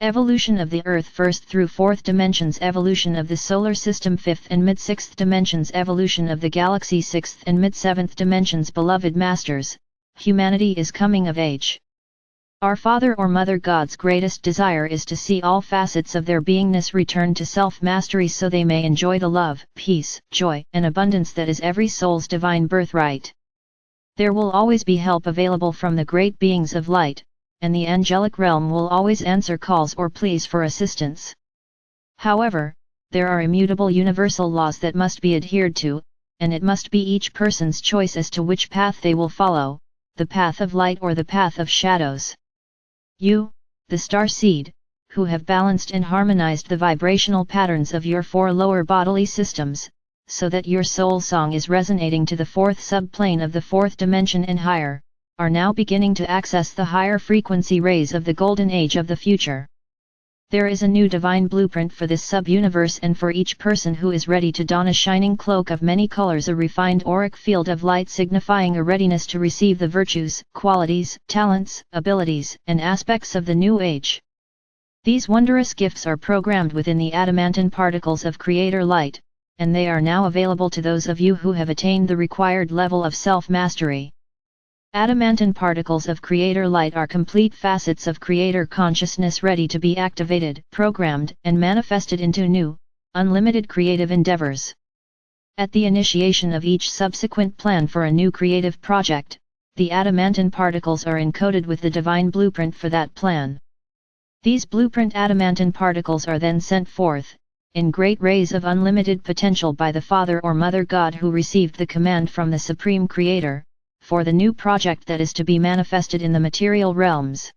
Evolution of the Earth 1st through 4th dimensions. Evolution of the Solar System 5th and mid-6th dimensions. Evolution of the Galaxy 6th and mid-7th dimensions. Beloved Masters, humanity is coming of age. Our Father or Mother God's greatest desire is to see all facets of their beingness return to self-mastery so they may enjoy the love, peace, joy, and abundance that is every soul's divine birthright. There will always be help available from the great beings of light, and the angelic realm will always answer calls or pleas for assistance. However, there are immutable universal laws that must be adhered to, and it must be each person's choice as to which path they will follow, the path of light or the path of shadows. You, the star seed, who have balanced and harmonized the vibrational patterns of your 4 lower bodily systems, so that your soul song is resonating to the 4th subplane of the 4th dimension and higher, are now beginning to access the higher frequency rays of the golden age of the future. There is a new divine blueprint for this sub-universe, and for each person who is ready to don a shining cloak of many colors, a refined auric field of light signifying a readiness to receive the virtues, qualities, talents, abilities, and aspects of the new age. These wondrous gifts are programmed within the adamantine particles of Creator Light, and they are now available to those of you who have attained the required level of self-mastery. Adamantine particles of Creator Light are complete facets of Creator consciousness ready to be activated, programmed, and manifested into new, unlimited creative endeavors. At the initiation of each subsequent plan for a new creative project, the adamantine particles are encoded with the divine blueprint for that plan. These blueprint adamantine particles are then sent forth, in great rays of unlimited potential by the Father or Mother God who received the command from the Supreme Creator, for the new project that is to be manifested in the material realms.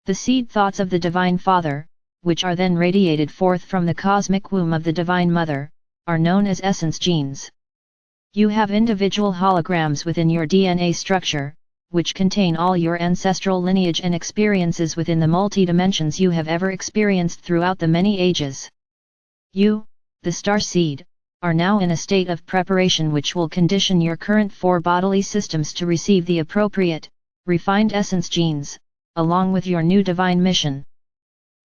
The seed thoughts of the Divine Father, which are then radiated forth from the cosmic womb of the Divine Mother, are known as essence genes. You have individual holograms within your DNA structure, which contain all your ancestral lineage and experiences within the multi-dimensions you have ever experienced throughout the many ages. You, the star seed, are now in a state of preparation which will condition your current 4 bodily systems to receive the appropriate, refined essence genes, along with your new divine mission.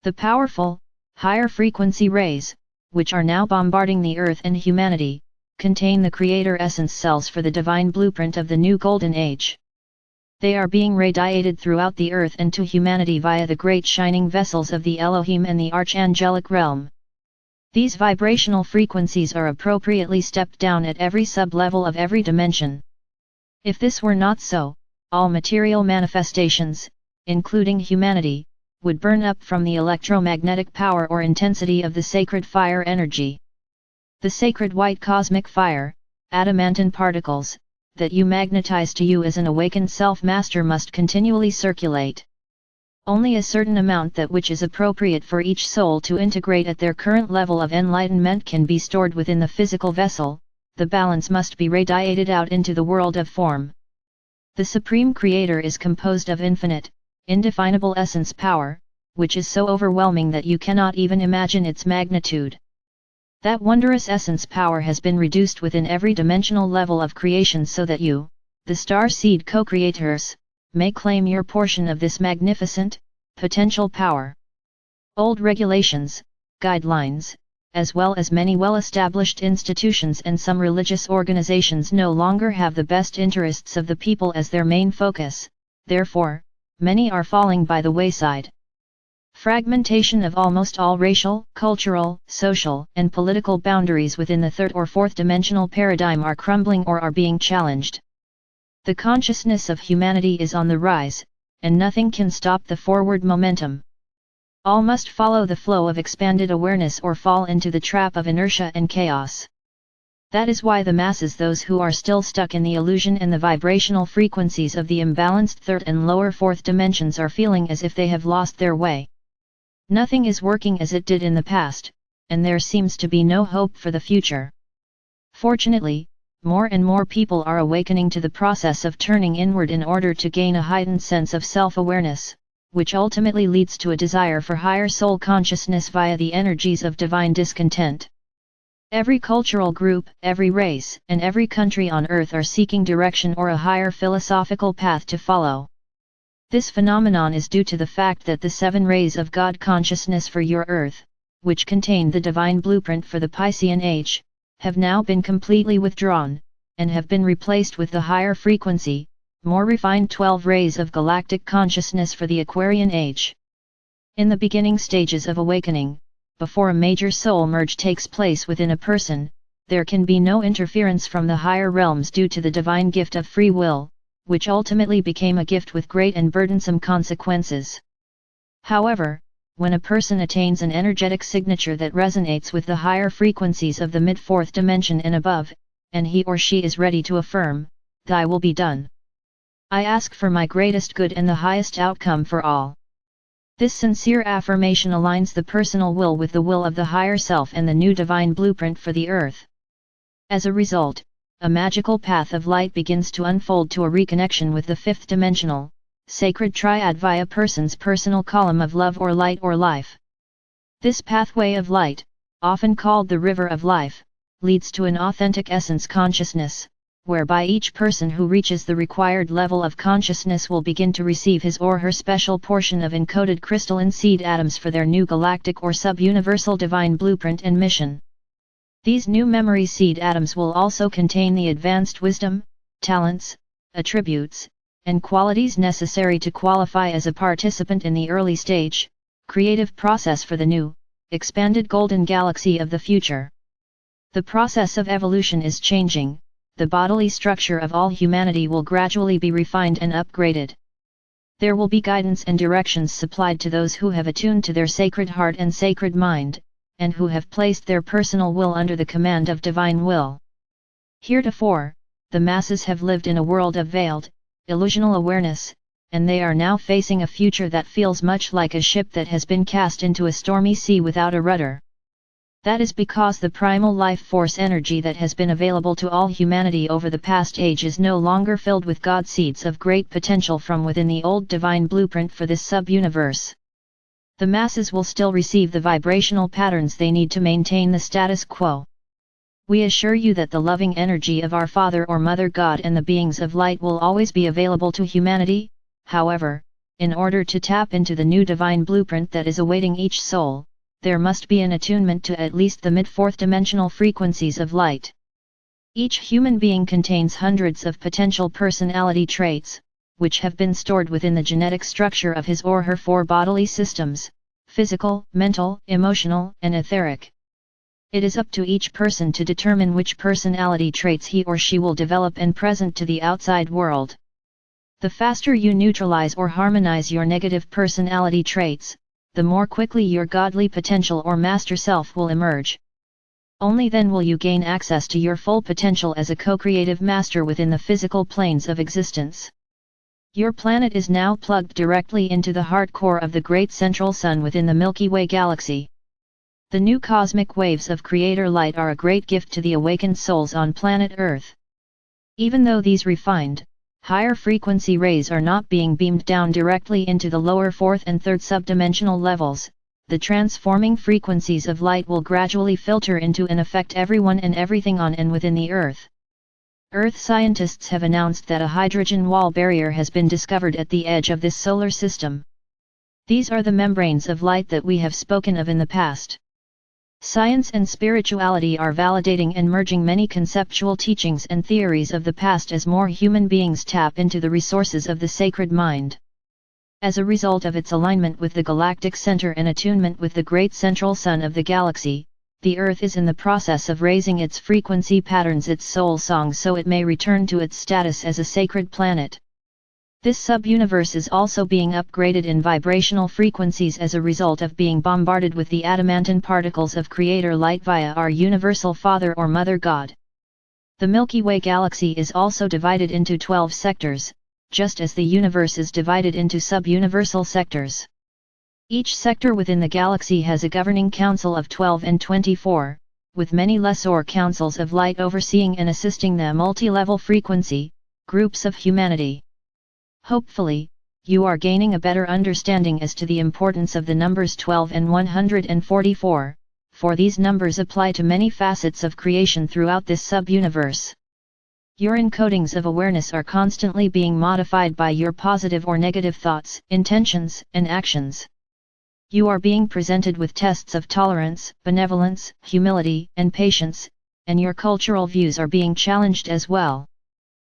The powerful, higher frequency rays, which are now bombarding the earth and humanity, contain the Creator essence cells for the divine blueprint of the new golden age. They are being radiated throughout the earth and to humanity via the great shining vessels of the Elohim and the archangelic realm. These vibrational frequencies are appropriately stepped down at every sub-level of every dimension. If this were not so, all material manifestations, including humanity, would burn up from the electromagnetic power or intensity of the sacred fire energy. The sacred white cosmic fire, adamantine particles, that you magnetize to you as an awakened self-master must continually circulate. Only a certain amount that which is appropriate for each soul to integrate at their current level of enlightenment can be stored within the physical vessel, the balance must be radiated out into the world of form. The Supreme Creator is composed of infinite, indefinable essence power, which is so overwhelming that you cannot even imagine its magnitude. That wondrous essence power has been reduced within every dimensional level of creation so that you, the star seed co-creators, may claim your portion of this magnificent, potential power. Old regulations, guidelines, as well as many well-established institutions and some religious organizations no longer have the best interests of the people as their main focus, therefore, many are falling by the wayside. Fragmentation of almost all racial, cultural, social, and political boundaries within the 3rd or 4th dimensional paradigm are crumbling or are being challenged. The consciousness of humanity is on the rise, and nothing can stop the forward momentum. All must follow the flow of expanded awareness or fall into the trap of inertia and chaos. That is why the masses, those who are still stuck in the illusion and the vibrational frequencies of the imbalanced 3rd and lower 4th dimensions, are feeling as if they have lost their way. Nothing is working as it did in the past, and there seems to be no hope for the future. Fortunately, more and more people are awakening to the process of turning inward in order to gain a heightened sense of self-awareness, which ultimately leads to a desire for higher soul consciousness via the energies of divine discontent. Every cultural group, every race, and every country on earth are seeking direction or a higher philosophical path to follow. This phenomenon is due to the fact that the 7 rays of God consciousness for your Earth, which contain the divine blueprint for the Piscean age, have now been completely withdrawn, and have been replaced with the higher frequency, more refined 12 rays of galactic consciousness for the Aquarian age. In the beginning stages of awakening, before a major soul merge takes place within a person, there can be no interference from the higher realms due to the divine gift of free will, which ultimately became a gift with great and burdensome consequences. However, when a person attains an energetic signature that resonates with the higher frequencies of the mid-4th dimension and above, and he or she is ready to affirm, "Thy will be done. I ask for my greatest good and the highest outcome for all." This sincere affirmation aligns the personal will with the will of the higher self and the new divine blueprint for the earth. As a result, a magical path of light begins to unfold to a reconnection with the 5th dimensional, sacred triad via person's personal column of love or light or life. This pathway of light, often called the river of life, leads to an authentic essence consciousness, whereby each person who reaches the required level of consciousness will begin to receive his or her special portion of encoded crystalline seed atoms for their new galactic or sub-universal divine blueprint and mission. These new memory seed atoms will also contain the advanced wisdom, talents, attributes, and qualities necessary to qualify as a participant in the early stage, creative process for the new, expanded golden galaxy of the future. The process of evolution is changing. The bodily structure of all humanity will gradually be refined and upgraded. There will be guidance and directions supplied to those who have attuned to their sacred heart and sacred mind, and who have placed their personal will under the command of divine will. Heretofore, the masses have lived in a world of veiled, illusional awareness, and they are now facing a future that feels much like a ship that has been cast into a stormy sea without a rudder. That is because the primal life force energy that has been available to all humanity over the past age is no longer filled with God seeds of great potential from within the old divine blueprint for this sub-universe. The masses will still receive the vibrational patterns they need to maintain the status quo. We assure you that the loving energy of our Father or Mother God and the beings of light will always be available to humanity. However, in order to tap into the new divine blueprint that is awaiting each soul, there must be an attunement to at least the mid-4th dimensional frequencies of light. Each human being contains hundreds of potential personality traits, which have been stored within the genetic structure of his or her 4 bodily systems: physical, mental, emotional, and etheric. It is up to each person to determine which personality traits he or she will develop and present to the outside world. The faster you neutralize or harmonize your negative personality traits, the more quickly your godly potential or master self will emerge. Only then will you gain access to your full potential as a co-creative master within the physical planes of existence. Your planet is now plugged directly into the heart core of the great central sun within the Milky Way galaxy. The new cosmic waves of Creator light are a great gift to the awakened souls on planet Earth. Even though these refined, higher frequency rays are not being beamed down directly into the lower 4th and 3rd subdimensional levels, the transforming frequencies of light will gradually filter into and affect everyone and everything on and within the Earth. Earth scientists have announced that a hydrogen wall barrier has been discovered at the edge of this solar system. These are the membranes of light that we have spoken of in the past. Science and spirituality are validating and merging many conceptual teachings and theories of the past as more human beings tap into the resources of the sacred mind. As a result of its alignment with the galactic center and attunement with the great central sun of the galaxy, the Earth is in the process of raising its frequency patterns, its soul song, so it may return to its status as a sacred planet. This sub-universe is also being upgraded in vibrational frequencies as a result of being bombarded with the adamantine particles of Creator light via our universal Father or Mother God. The Milky Way galaxy is also divided into 12 sectors, just as the universe is divided into sub-universal sectors. Each sector within the galaxy has a governing council of 12 and 24, with many lesser councils of light overseeing and assisting the multi-level frequency groups of humanity. Hopefully, you are gaining a better understanding as to the importance of the numbers 12 and 144, for these numbers apply to many facets of creation throughout this sub-universe. Your encodings of awareness are constantly being modified by your positive or negative thoughts, intentions, and actions. You are being presented with tests of tolerance, benevolence, humility, and patience, and your cultural views are being challenged as well.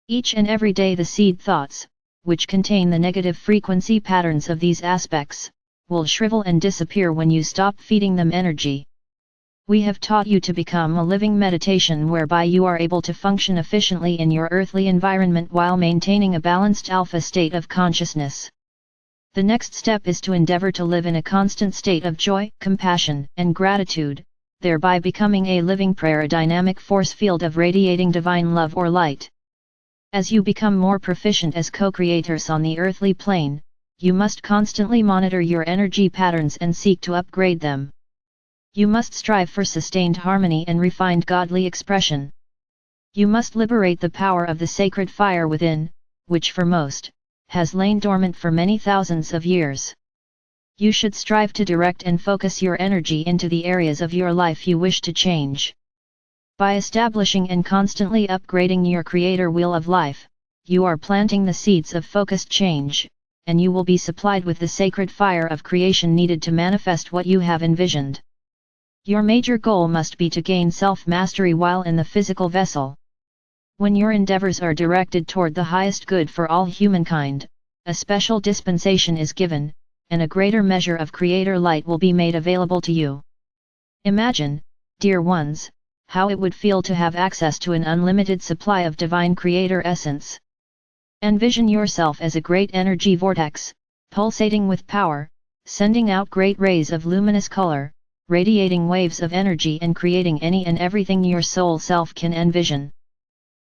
Each and every day the seed thoughts, which contain the negative frequency patterns of these aspects, will shrivel and disappear when you stop feeding them energy. We have taught you to become a living meditation whereby you are able to function efficiently in your earthly environment while maintaining a balanced alpha state of consciousness. The next step is to endeavor to live in a constant state of joy, compassion, and gratitude, thereby becoming a living prayer, a dynamic force field of radiating divine love or light. As you become more proficient as co-creators on the earthly plane, you must constantly monitor your energy patterns and seek to upgrade them. You must strive for sustained harmony and refined godly expression. You must liberate the power of the sacred fire within, which for most, has lain dormant for many thousands of years. You should strive to direct and focus your energy into the areas of your life you wish to change. By establishing and constantly upgrading your creator wheel of life, you are planting the seeds of focused change, and you will be supplied with the sacred fire of creation needed to manifest what you have envisioned. Your major goal must be to gain self-mastery while in the physical vessel. When your endeavors are directed toward the highest good for all humankind, a special dispensation is given, and a greater measure of creator light will be made available to you. Imagine, dear ones, how it would feel to have access to an unlimited supply of divine creator essence. Envision yourself as a great energy vortex, pulsating with power, sending out great rays of luminous color, radiating waves of energy and creating any and everything your soul self can envision.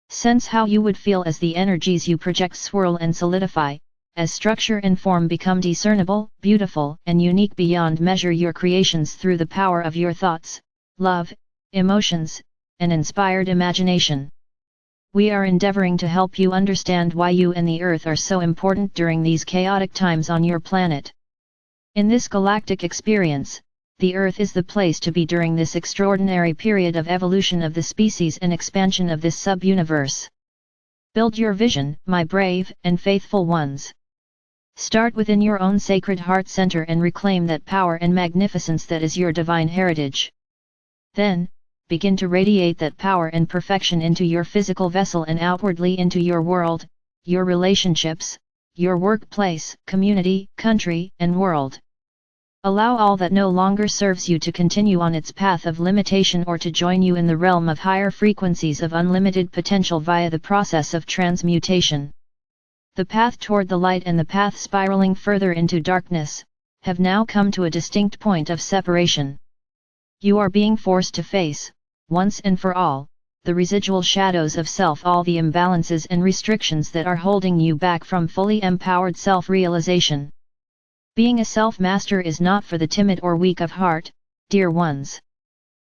Sense how you would feel as the energies you project swirl and solidify, as structure and form become discernible, beautiful, and unique beyond measure. Your creations through the power of your thoughts, love, emotions, and inspired imagination. We are endeavoring to help you understand why you and the Earth are so important during these chaotic times on your planet. In this galactic experience, the Earth is the place to be during this extraordinary period of evolution of the species and expansion of this sub-universe. Build your vision, my brave and faithful ones. Start within your own sacred heart center and reclaim that power and magnificence that is your divine heritage. Then, begin to radiate that power and perfection into your physical vessel and outwardly into your world, your relationships, your workplace, community, country, and world. Allow all that no longer serves you to continue on its path of limitation or to join you in the realm of higher frequencies of unlimited potential via the process of transmutation. The path toward the light and the path spiraling further into darkness, have now come to a distinct point of separation. You are being forced to face, once and for all, the residual shadows of self, all the imbalances and restrictions that are holding you back from fully empowered self-realization. Being a self-master is not for the timid or weak of heart, dear ones.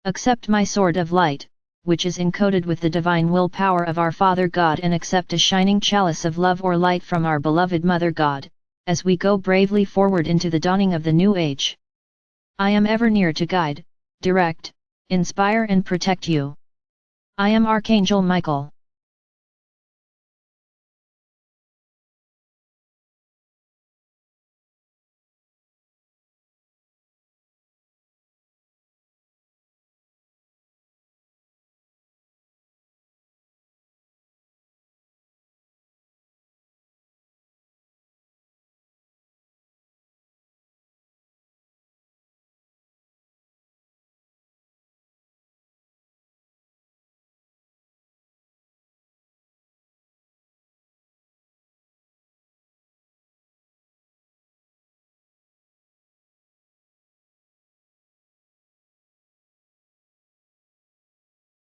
Accept my sword of light, which is encoded with the divine will power of our Father God, and accept a shining chalice of love or light from our beloved Mother God, as we go bravely forward into the dawning of the new age. I am ever near to guide, direct, inspire and protect you. I am Archangel Michael.